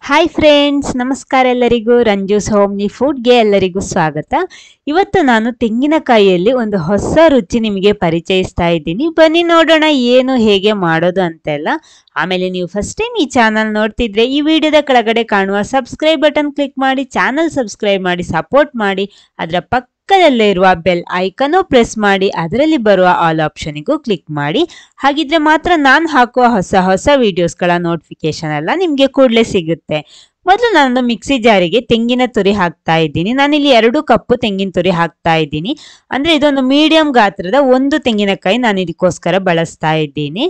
Hi friends, ನಮಸ್ಕಾರ ಎಲ್ಲರಿಗೂ. ರಂಜೂಸ್ homely ಫುಡ್ಗೆ ಎಲ್ಲರಿಗೂ ಸ್ವಾಗತ. ಇವತ್ತು ನಾನು ತೆಂಗಿನಕಾಯಿಯಲ್ಲಿ ಒಂದು ಹೊಸ ರುಚಿ ನಿಮಗೆ ಪರಿಚಯಿಸ್ತಾ ಇದ್ದೀನಿ. ಬನ್ನಿ ನೋಡೋಣ ಏನು ಹೇಗೆ ಮಾಡೋದು ಅಂತೆಲ್ಲ. ಆಮೇಲೆ ನೀವು ಫಸ್ಟ್ ಟೈಮ್ ಈ ಚಾನಲ್ ನೋಡ್ತಿದ್ರೆ ಈ ವಿಡಿಯೋದ ಕೆಳಗಡೆ ಕಾಣುವ ಸಬ್ಸ್ಕ್ರೈಬ್ ಬಟನ್ ಕ್ಲಿಕ್ ಮಾಡಿ ಚಾನಲ್ ಸಬ್ಸ್ಕ್ರೈಬ್ ಮಾಡಿ ಸಪೋರ್ಟ್ ಮಾಡಿ. ಅದರ ಪಕ್ಕದಲ್ಲೇ ಇರುವ ಬೆಲ್ ಐಕನ್ ಪ್ರೆಸ್ ಮಾಡಿ ಅದರಲ್ಲಿ ಬರುವ ಆಲ್ ಆಪ್ಷನ್ಗೂ ಕ್ಲಿಕ್ ಮಾಡಿ. ಹಾಗಿದ್ರೆ ಮಾತ್ರ ನಾನು ಹಾಕುವ ಹೊಸ ಹೊಸ ವಿಡಿಯೋಸ್ಗಳ ನೋಟಿಫಿಕೇಶನ್ ಎಲ್ಲ ನಿಮಗೆ ಕೂಡಲೇ ಸಿಗುತ್ತೆ. ಮೊದಲು ನಾನು ಮಿಕ್ಸಿ ಜಾರಿಗೆ ತೆಂಗಿನ ತುರಿ ಹಾಕ್ತಾ ಇದ್ದೀನಿ. ನಾನಿಲ್ಲಿ 2 ಕಪ್ ತೆಂಗಿನ ತುರಿ ಹಾಕ್ತಾ ಇದ್ದೀನಿ. ಅಂದ್ರೆ ಇದೊಂದು ಮೀಡಿಯಂ ಗಾತ್ರದ ಒಂದು ತೆಂಗಿನಕಾಯಿ ನಾನು ಇದಕ್ಕೋಸ್ಕರ ಬಳಸ್ತಾ ಇದ್ದೀನಿ.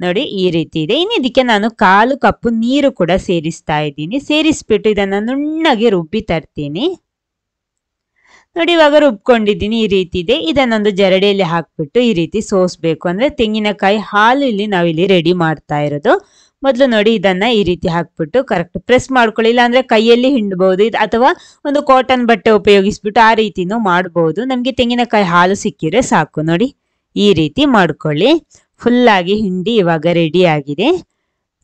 ನೋಡಿ, ಈ ರೀತಿ ಇದೆ. ಇನ್ನು ಇದಕ್ಕೆ ನಾನು 1/4 ಕಪ್ ನೀರು ಕೂಡ ಸೇರಿಸ್ತಾ ಇದ್ದೀನಿ. ಸೇರಿಸ್ಬಿಟ್ಟು ಇದನ್ನ ನುಣ್ಣಗೆ ರುಬ್ಬಿ ತರ್ತೀನಿ. ನೋಡಿ, ಇವಾಗ ರುಬ್ಕೊಂಡಿದ್ದೀನಿ. ಈ ರೀತಿ ಇದೆ. ಇದನ್ನೊಂದು ಜರಡಿಯಲ್ಲಿ ಹಾಕ್ಬಿಟ್ಟು ಈ ರೀತಿ ಸೋಸ್ಬೇಕು. ಅಂದ್ರೆ ತೆಂಗಿನಕಾಯಿ ಹಾಲು ಇಲ್ಲಿ ನಾವಿಲ್ಲಿ ರೆಡಿ ಮಾಡ್ತಾ ಇರೋದು. ಮೊದಲು ನೋಡಿ, ಇದನ್ನ ಈ ರೀತಿ ಹಾಕ್ಬಿಟ್ಟು ಕರೆಕ್ಟ್ ಪ್ರೆಸ್ ಮಾಡ್ಕೊಳ್ಳಿ. ಇಲ್ಲ ಅಂದ್ರೆ ಕೈಯಲ್ಲಿ ಹಿಂಡಬಹುದು, ಅಥವಾ ಒಂದು ಕಾಟನ್ ಬಟ್ಟೆ ಉಪಯೋಗಿಸ್ಬಿಟ್ಟು ಆ ರೀತಿನೂ ಮಾಡಬಹುದು. ನಮ್ಗೆ ತೆಂಗಿನಕಾಯಿ ಹಾಲು ಸಿಕ್ಕಿದ್ರೆ ಸಾಕು. ನೋಡಿ, ಈ ರೀತಿ ಮಾಡ್ಕೊಳ್ಳಿ. ಫುಲ್ ಆಗಿ ಹಿಂಡಿ ಇವಾಗ ರೆಡಿ ಆಗಿದೆ.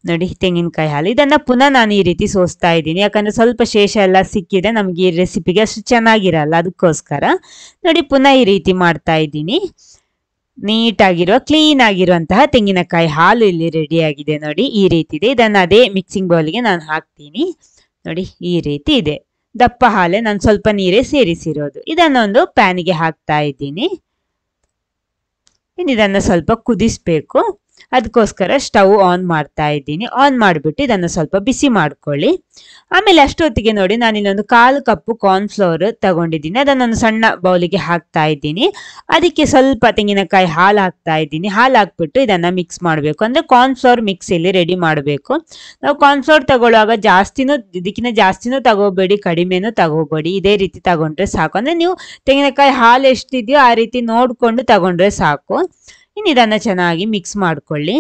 ನೋಡಿ, ತೆಂಗಿನಕಾಯಿ ಹಾಲು. ಇದನ್ನ ಪುನಃ ನಾನು ಈ ರೀತಿ ಸೋಸ್ತಾ ಇದ್ದೀನಿ. ಯಾಕಂದ್ರೆ ಸ್ವಲ್ಪ ಶೇಷ ಎಲ್ಲ ಸಿಕ್ಕಿದೆ ನಮ್ಗೆ ಈ ರೆಸಿಪಿಗೆ ಅಷ್ಟು ಚೆನ್ನಾಗಿರಲ್ಲ, ಅದಕ್ಕೋಸ್ಕರ. ನೋಡಿ, ಪುನಃ ಈ ರೀತಿ ಮಾಡ್ತಾ ಇದ್ದೀನಿ. ನೀಟಾಗಿರುವ ಕ್ಲೀನ್ ಆಗಿರುವಂತಹ ತೆಂಗಿನಕಾಯಿ ಹಾಲು ಇಲ್ಲಿ ರೆಡಿ ಆಗಿದೆ. ನೋಡಿ, ಈ ರೀತಿ ಇದೆ. ಇದನ್ನ ಅದೇ ಮಿಕ್ಸಿಂಗ್ ಬೌಲ್ಗೆ ನಾನು ಹಾಕ್ತೀನಿ. ನೋಡಿ, ಈ ರೀತಿ ಇದೆ. ದಪ್ಪ ಹಾಲೆ, ನಾನು ಸ್ವಲ್ಪ ನೀರೇ ಸೇರಿಸಿರೋದು. ಇದನ್ನೊಂದು ಪ್ಯಾನಿಗೆ ಹಾಕ್ತಾ ಇದ್ದೀನಿ. ಇದನ್ನ ಸ್ವಲ್ಪ ಕುದಿಸ್ಬೇಕು. ಅದಕ್ಕೋಸ್ಕರ ಸ್ಟವ್ ಆನ್ ಮಾಡ್ತಾ ಇದ್ದೀನಿ. ಆನ್ ಮಾಡಿಬಿಟ್ಟು ಇದನ್ನು ಸ್ವಲ್ಪ ಬಿಸಿ ಮಾಡ್ಕೊಳ್ಳಿ. ಆಮೇಲೆ ಅಷ್ಟೊತ್ತಿಗೆ ನೋಡಿ, ನಾನಿಲ್ಲೊಂದು 1/4 ಕಪ್ ಕಾರ್ನ್ ಫ್ಲೋರ್ ತಗೊಂಡಿದ್ದೀನಿ. ಅದನ್ನೊಂದು ಸಣ್ಣ ಬೌಲಿಗೆ ಹಾಕ್ತಾ ಇದ್ದೀನಿ. ಅದಕ್ಕೆ ಸ್ವಲ್ಪ ತೆಂಗಿನಕಾಯಿ ಹಾಲು ಹಾಕ್ತಾ ಇದ್ದೀನಿ. ಹಾಲು ಹಾಕ್ಬಿಟ್ಟು ಇದನ್ನ ಮಿಕ್ಸ್ ಮಾಡಬೇಕು. ಅಂದ್ರೆ ಕಾರ್ನ್ ಫ್ಲೋರ್ ಮಿಕ್ಸ್ ಇಲ್ಲಿ ರೆಡಿ ಮಾಡಬೇಕು. ನಾವು ಕಾರ್ನ್ ಫ್ಲೋರ್ ತಗೊಳ್ಳುವಾಗ ಇದಕ್ಕಿಂತ ಜಾಸ್ತಿನೂ ತಗೋಬೇಡಿ, ಕಡಿಮೆನೂ ತಗೋಬೇಡಿ. ಇದೇ ರೀತಿ ತಗೊಂಡ್ರೆ ಸಾಕು. ಅಂದ್ರೆ ನೀವು ತೆಂಗಿನಕಾಯಿ ಹಾಲು ಎಷ್ಟಿದೆಯೋ ಆ ರೀತಿ ನೋಡ್ಕೊಂಡು ತಗೊಂಡ್ರೆ ಸಾಕು. ಇನ್ನು ಇದನ್ನ ಚೆನ್ನಾಗಿ ಮಿಕ್ಸ್ ಮಾಡ್ಕೊಳ್ಳಿ.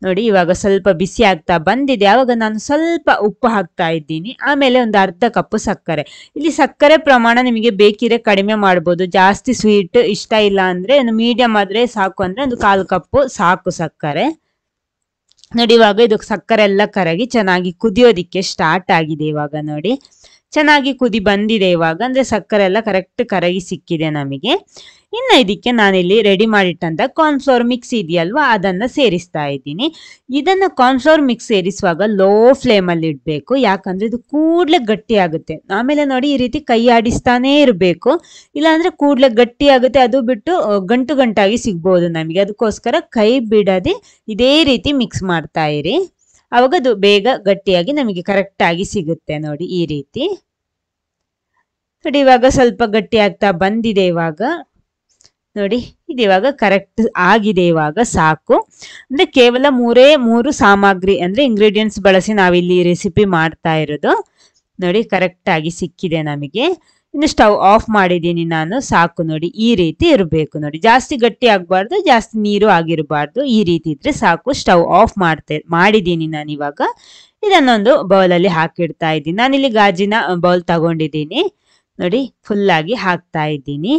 ನೋಡಿ, ಇವಾಗ ಸ್ವಲ್ಪ ಬಿಸಿ ಆಗ್ತಾ ಬಂದಿದೆ. ಆವಾಗ ನಾನು ಸ್ವಲ್ಪ ಉಪ್ಪು ಹಾಕ್ತಾ ಇದ್ದೀನಿ. ಆಮೇಲೆ ಒಂದು 1/2 ಕಪ್ ಸಕ್ಕರೆ. ಇಲ್ಲಿ ಸಕ್ಕರೆ ಪ್ರಮಾಣ ನಿಮಗೆ ಬೇಕಿದ್ರೆ ಕಡಿಮೆ ಮಾಡ್ಬೋದು. ಜಾಸ್ತಿ ಸ್ವೀಟ್ ಇಷ್ಟ ಇಲ್ಲ ಅಂದ್ರೆ ಒಂದು ಮೀಡಿಯಂ ಆದ್ರೆ ಸಾಕು. ಅಂದ್ರೆ ಒಂದು 1/4 ಕಪ್ ಸಾಕು ಸಕ್ಕರೆ. ನೋಡಿ, ಇವಾಗ ಇದು ಸಕ್ಕರೆ ಎಲ್ಲ ಕರಗಿ ಚೆನ್ನಾಗಿ ಕುದಿಯೋದಿಕ್ಕೆ ಸ್ಟಾರ್ಟ್ ಆಗಿದೆ. ಇವಾಗ ನೋಡಿ, ಚೆನ್ನಾಗಿ ಕುದಿ ಬಂದಿದೆ. ಇವಾಗ ಅಂದ್ರೆ ಸಕ್ಕರೆ ಎಲ್ಲ ಕರೆಕ್ಟ್ ಕರಗಿ ಸಿಕ್ಕಿದೆ ನಮಗೆ. ಇನ್ನು ಇದಕ್ಕೆ ನಾನಿಲ್ಲಿ ರೆಡಿ ಮಾಡಿಟ್ಟಂತ ಕಾರ್ನ್ ಫ್ಲೋರ್ ಮಿಕ್ಸ್ ಇದೆಯಲ್ವಾ, ಅದನ್ನ ಸೇರಿಸ್ತಾ ಇದ್ದೀನಿ. ಇದನ್ನ ಕಾರ್ನ್ ಫ್ಲೋರ್ ಮಿಕ್ಸ್ ಸೇರಿಸುವಾಗ ಲೋ ಫ್ಲೇಮ್ ಅಲ್ಲಿ ಇಡ್ಬೇಕು. ಯಾಕಂದ್ರೆ ಇದು ಕೂಡ್ಲೆ ಗಟ್ಟಿ ಆಗುತ್ತೆ. ಆಮೇಲೆ ನೋಡಿ, ಈ ರೀತಿ ಕೈ ಆಡಿಸ್ತಾನೇ ಇರಬೇಕು. ಇಲ್ಲಾಂದ್ರೆ ಕೂಡ್ಲೆ ಗಟ್ಟಿ ಆಗುತ್ತೆ. ಅದು ಬಿಟ್ಟು ಗಂಟು ಗಂಟಾಗಿ ಸಿಗ್ಬೋದು ನಮಗೆ. ಅದಕ್ಕೋಸ್ಕರ ಕೈ ಬಿಡದೆ ಇದೇ ರೀತಿ ಮಿಕ್ಸ್ ಮಾಡ್ತಾ ಇರಿ. ಅವಾಗ ಅದು ಬೇಗ ಗಟ್ಟಿಯಾಗಿ ನಮಗೆ ಕರೆಕ್ಟ್ ಆಗಿ ಸಿಗುತ್ತೆ. ನೋಡಿ, ಈ ರೀತಿ. ನೋಡಿ, ಇವಾಗ ಸ್ವಲ್ಪ ಗಟ್ಟಿ ಆಗ್ತಾ ಬಂದಿದೆ. ಇವಾಗ ನೋಡಿ, ಇದು ಇವಾಗ ಕರೆಕ್ಟ್ ಆಗಿದೆ. ಇವಾಗ ಸಾಕು. ಅಂದ್ರೆ ಕೇವಲ 3 ಸಾಮಗ್ರಿ ಅಂದ್ರೆ ಇಂಗ್ರೀಡಿಯೆಂಟ್ಸ್ ಬಳಸಿ ನಾವಿಲ್ಲಿ ರೆಸಿಪಿ ಮಾಡ್ತಾ ಇರೋದು. ನೋಡಿ, ಕರೆಕ್ಟ್ ಆಗಿ ಸಿಕ್ಕಿದೆ ನಮಗೆ. ಇನ್ನು ಸ್ಟವ್ ಆಫ್ ಮಾಡಿದ್ದೀನಿ ನಾನು. ಸಾಕು. ನೋಡಿ, ಈ ರೀತಿ ಇರಬೇಕು. ನೋಡಿ, ಜಾಸ್ತಿ ಗಟ್ಟಿ ಆಗ್ಬಾರ್ದು, ಜಾಸ್ತಿ ನೀರು ಆಗಿರಬಾರ್ದು. ಈ ರೀತಿ ಇದ್ರೆ ಸಾಕು. ಸ್ಟವ್ ಆಫ್ ಮಾಡಿದ್ದೀನಿ ನಾನು. ಇವಾಗ ಇದನ್ನೊಂದು ಬೌಲಲ್ಲಿ ಹಾಕಿಡ್ತಾ ಇದ್ದೀನಿ. ನಾನಿಲ್ಲಿ ಗಾಜಿನ ಬೌಲ್ ತಗೊಂಡಿದ್ದೀನಿ. ನೋಡಿ, ಫುಲ್ ಆಗಿ ಹಾಕ್ತಾ ಇದ್ದೀನಿ.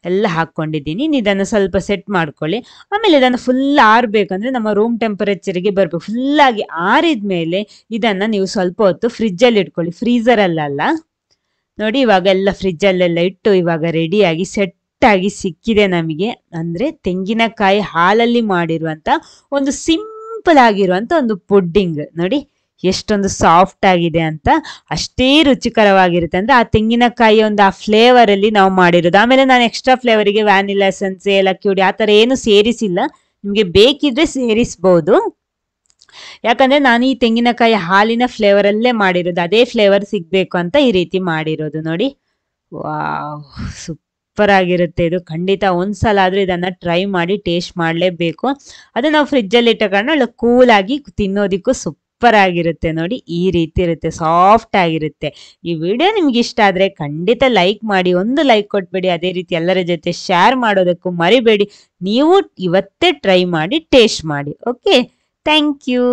ಎಲ್ಲ ಹಾಕೊಂಡಿದ್ದೀನಿ. ಇದನ್ನು ಸ್ವಲ್ಪ ಸೆಟ್ ಮಾಡ್ಕೊಳ್ಳಿ. ಆಮೇಲೆ ಇದನ್ನು ಫುಲ್ ಆರ್ಬೇಕಂದ್ರೆ ನಮ್ಮ ರೂಮ್ ಟೆಂಪರೇಚರ್ಗೆ ಬರ್ಬೇಕು. ಫುಲ್ ಆಗಿ ಆರಿದ್ಮೇಲೆ ಇದನ್ನ ನೀವು ಸ್ವಲ್ಪ ಹೊತ್ತು ಫ್ರಿಜ್ ಅಲ್ಲಿ ಇಟ್ಕೊಳ್ಳಿ, ಫ್ರೀಸರ್ ಅಲ್ಲ. ನೋಡಿ, ಇವಾಗ ಎಲ್ಲ ಫ್ರಿಜ್ ಅಲ್ಲೆಲ್ಲ ಇಟ್ಟು ಇವಾಗ ರೆಡಿಯಾಗಿ ಸೆಟ್ ಆಗಿ ಸಿಕ್ಕಿದೆ ನಮಗೆ. ಅಂದ್ರೆ ತೆಂಗಿನಕಾಯಿ ಹಾಲಲ್ಲಿ ಮಾಡಿರುವಂತ ಒಂದು ಸಿಂಪಲ್ ಆಗಿರುವಂತ ಒಂದು ಪುಡ್ಡಿಂಗ್. ನೋಡಿ, ಎಷ್ಟೊಂದು ಸಾಫ್ಟ್ ಆಗಿದೆ ಅಂತ. ಅಷ್ಟೇ ರುಚಿಕರವಾಗಿರುತ್ತೆ. ಅಂದ್ರೆ ಆ ತೆಂಗಿನಕಾಯಿ ಒಂದು ಆ ಫ್ಲೇವರ್ ಅಲ್ಲಿ ನಾವು ಮಾಡಿರೋದು. ಆಮೇಲೆ ನಾನು ಎಕ್ಸ್ಟ್ರಾ ಫ್ಲೇವರಿಗೆ ವ್ಯಾನಿಲಾ ಎಸೆನ್ಸ್, ಏಲಕ್ಕಿ ಹುಡಿ ಆ ತರ ಏನು ಸೇರಿಸಿಲ್ಲ. ನಿಮ್ಗೆ ಬೇಕಿದ್ರೆ ಸೇರಿಸಬಹುದು. ಯಾಕಂದ್ರೆ ನಾನು ಈ ತೆಂಗಿನಕಾಯಿ ಹಾಲಿನ ಫ್ಲೇವರ್ ಅಲ್ಲೇ ಮಾಡಿರೋದು. ಅದೇ ಫ್ಲೇವರ್ ಸಿಗ್ಬೇಕು ಅಂತ ಈ ರೀತಿ ಮಾಡಿರೋದು. ನೋಡಿ, ವಾವ್, ಸೂಪರ್ ಆಗಿರುತ್ತೆ ಇದು. ಖಂಡಿತ ಒಂದ್ಸಲ ಆದ್ರೂ ಇದನ್ನ ಟ್ರೈ ಮಾಡಿ ಟೇಸ್ಟ್ ಮಾಡ್ಲೇಬೇಕು. ಅದು ನಾವು ಫ್ರಿಜ್ ಅಲ್ಲಿ ಇಟ್ಟ ಕಾರಣ ಕೂಲ್ ಆಗಿ ತಿನ್ನೋದಿಕ್ಕೂ ಸೂಪರ್ ಆಗಿರುತ್ತೆ. ನೋಡಿ, ಈ ರೀತಿ ಇರುತ್ತೆ, ಸಾಫ್ಟ್ ಆಗಿರುತ್ತೆ. ಈ ವಿಡಿಯೋ ನಿಮ್ಗೆ ಇಷ್ಟ ಆದ್ರೆ ಖಂಡಿತ ಲೈಕ್ ಮಾಡಿ. ಒಂದು ಲೈಕ್ ಕೊಟ್ಬೇಡಿ. ಅದೇ ರೀತಿ ಎಲ್ಲರ ಜೊತೆ ಶೇರ್ ಮಾಡೋದಕ್ಕೂ ಮರಿಬೇಡಿ. ನೀವು ಇವತ್ತೇ ಟ್ರೈ ಮಾಡಿ ಟೇಸ್ಟ್ ಮಾಡಿ. Okay, thank you.